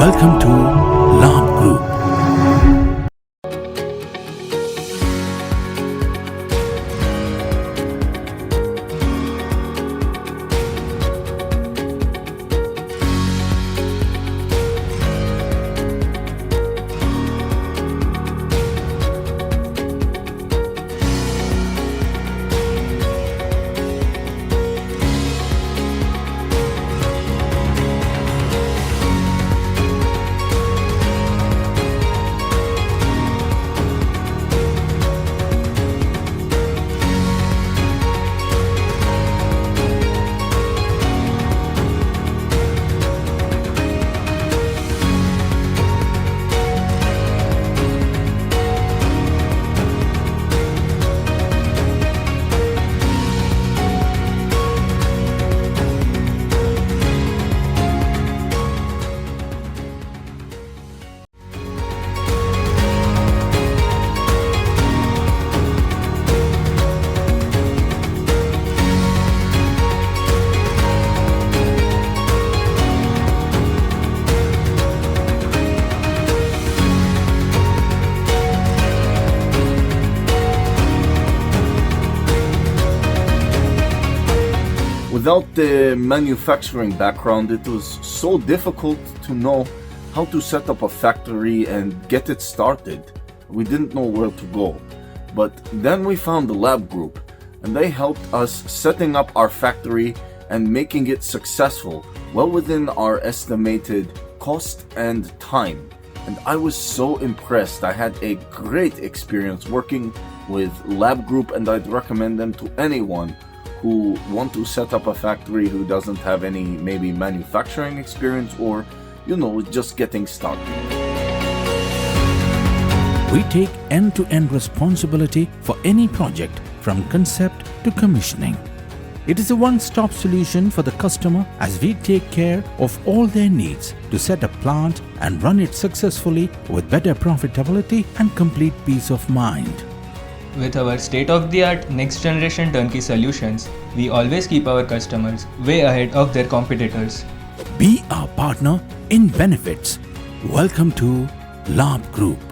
Welcome to Labh Group. Without the manufacturing background, it was so difficult to know how to set up a factory and get it started. We didn't know where to go. But then we found the Labh Group, and they helped us setting up our factory and making it successful, well within our estimated cost and time. And I was so impressed. I had a great experience working with Labh Group, and I'd recommend them to anyone who want to set up a factory who doesn't have any maybe manufacturing experience or, just getting started. We take end-to-end responsibility for any project from concept to commissioning. It is a one-stop solution for the customer as we take care of all their needs to set a plant and run it successfully with better profitability and complete peace of mind. With our state-of-the-art next-generation turnkey solutions, we always keep our customers way ahead of their competitors. Be our partner in benefits. Welcome to Labh Group.